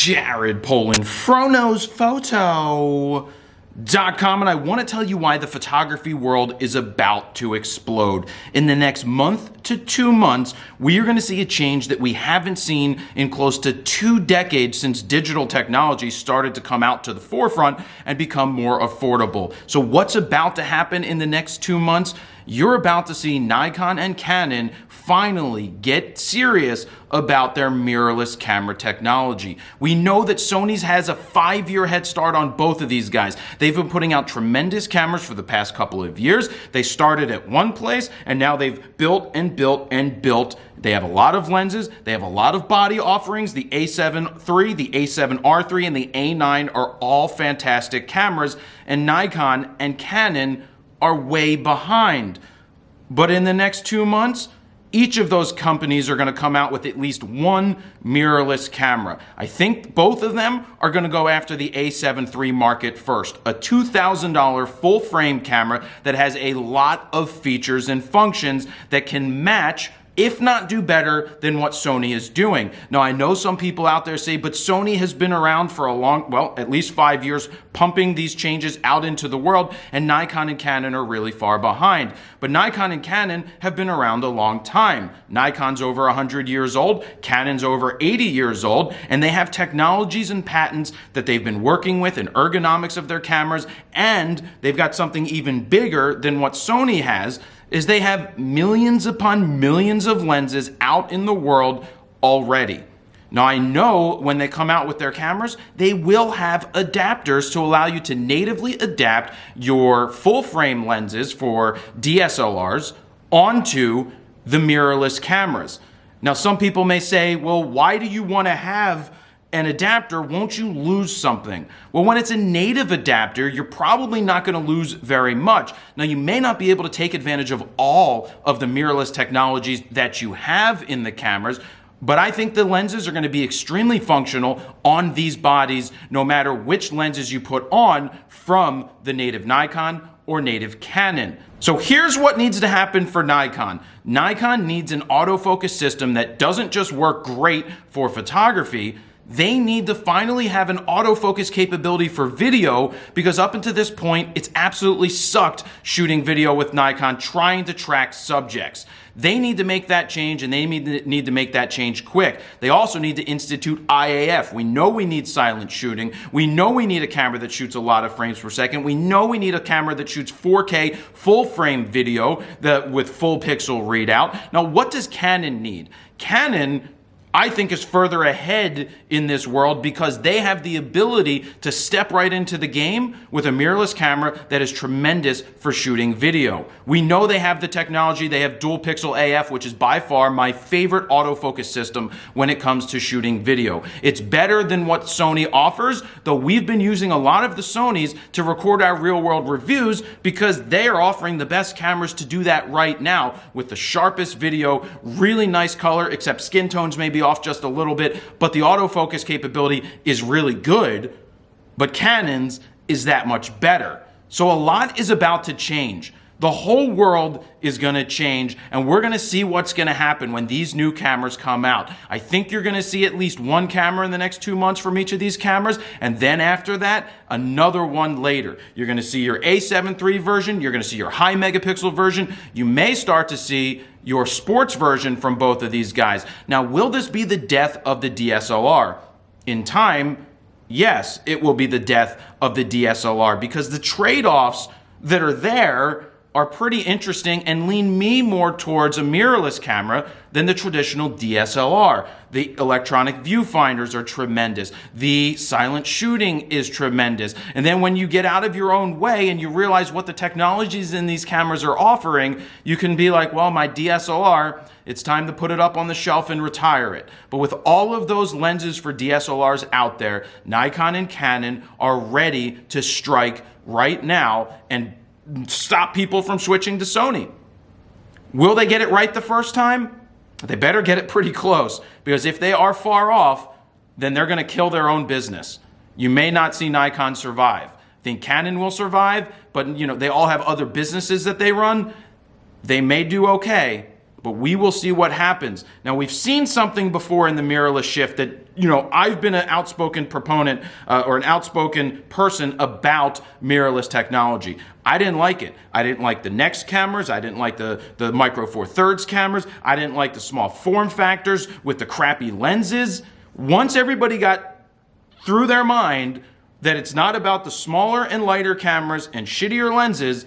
Jared Polin, FroKnowsPhoto.com, and I want to tell you why the photography world is about to explode. In the next month to 2 months, we are going to see a change that we haven't seen in close to 2 decades since digital technology started to come out to the forefront and become more affordable. So what's about to happen in the next 2 months? You're about to see Nikon and Canon finally get serious about their mirrorless camera technology. We know that Sony's has a 5-year head start on both of these guys. They've been putting out tremendous cameras for the past couple of years. They started at one place and now they've built and built and built. They have a lot of lenses. They have a lot of body offerings. The A7 III, the A7R III, and the A9 are all fantastic cameras, and Nikon and Canon are way behind. But in the next 2 months, each of those companies are going to come out with at least one mirrorless camera. I think both of them are going to go after the A7 III market first, a $2,000 full frame camera that has a lot of features and functions that can match, if not do better than what Sony is doing. Now, I know some people out there say, but Sony has been around for a long, well, at least 5 years, pumping these changes out into the world, and Nikon and Canon are really far behind. But Nikon and Canon have been around a long time. Nikon's over 100 years old, Canon's over 80 years old, and they have technologies and patents that they've been working with in ergonomics of their cameras, and they've got something even bigger than what Sony has, is they have millions upon millions of lenses out in the world already. Now, I know when they come out with their cameras, they will have adapters to allow you to natively adapt your full frame lenses for DSLRs onto the mirrorless cameras. Now, some people may say, well, why do you want to have an adapter? Won't you lose something? Well, when it's a native adapter, you're probably not going to lose very much. Now, you may not be able to take advantage of all of the mirrorless technologies that you have in the cameras, but I think the lenses are going to be extremely functional on these bodies, no matter which lenses you put on from the native Nikon or native Canon. So here's what needs to happen for Nikon. Nikon needs an autofocus system that doesn't just work great for photography. They need to finally have an autofocus capability for video, because up until this point, it's absolutely sucked shooting video with Nikon trying to track subjects. They need to make that change, and they need to make that change quick. They also need to institute IAF. We know we need silent shooting. We know we need a camera that shoots a lot of frames per second. We know we need a camera that shoots 4K full frame video with full pixel readout. Now, what does Canon need? Canon, I think, is further ahead in this world because they have the ability to step right into the game with a mirrorless camera that is tremendous for shooting video. We know they have the technology. They have dual pixel AF, which is by far my favorite autofocus system when it comes to shooting video. It's better than what Sony offers, though we've been using a lot of the Sonys to record our real world reviews because they are offering the best cameras to do that right now with the sharpest video, really nice color, except skin tones may be off just a little bit, but the autofocus capability is really good, but Canon's is that much better. So a lot is about to change. The whole world is going to change, and we're going to see what's going to happen when these new cameras come out. I think you're going to see at least one camera in the next 2 months from each of these cameras, and then after that, another one later. You're going to see your A7 III version, you're going to see your high megapixel version, you may start to see your sports version from both of these guys. Now, will this be the death of the DSLR? In time, yes, it will be the death of the DSLR, because the trade-offs that are there are pretty interesting and lean me more towards a mirrorless camera than the traditional DSLR. The electronic viewfinders are tremendous. The silent shooting is tremendous. And then when you get out of your own way and you realize what the technologies in these cameras are offering, you can be like, well, my DSLR, it's time to put it up on the shelf and retire it. But with all of those lenses for DSLRs out there, Nikon and Canon are ready to strike right now and stop people from switching to Sony. Will they get it right the first time? They better get it pretty close, because if they are far off, then they're going to kill their own business. You may not see Nikon survive. I think Canon will survive, but they all have other businesses that they run. They may do okay, but we will see what happens. Now, we've seen something before in the mirrorless shift that, I've been an outspoken proponent or an outspoken person about mirrorless technology. I didn't like it. I didn't like the Next cameras. I didn't like the Micro Four Thirds cameras. I didn't like the small form factors with the crappy lenses. Once everybody got through their mind that it's not about the smaller and lighter cameras and shittier lenses,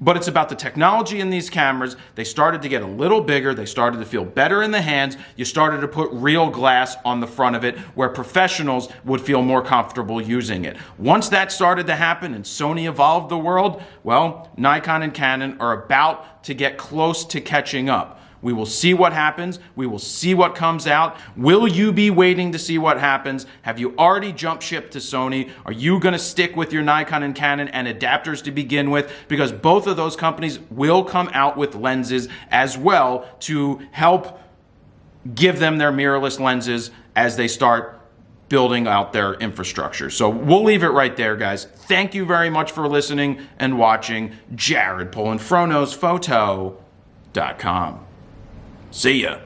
but it's about the technology in these cameras. They started to get a little bigger. They started to feel better in the hands. You started to put real glass on the front of it where professionals would feel more comfortable using it. Once that started to happen and Sony evolved the world, well, Nikon and Canon are about to get close to catching up. We will see what happens. We will see what comes out. Will you be waiting to see what happens? Have you already jumped ship to Sony? Are you going to stick with your Nikon and Canon and adapters to begin with? Because both of those companies will come out with lenses as well to help give them their mirrorless lenses as they start building out their infrastructure. So we'll leave it right there, guys. Thank you very much for listening and watching. Jared Polin, FroKnowsPhoto.com. See ya.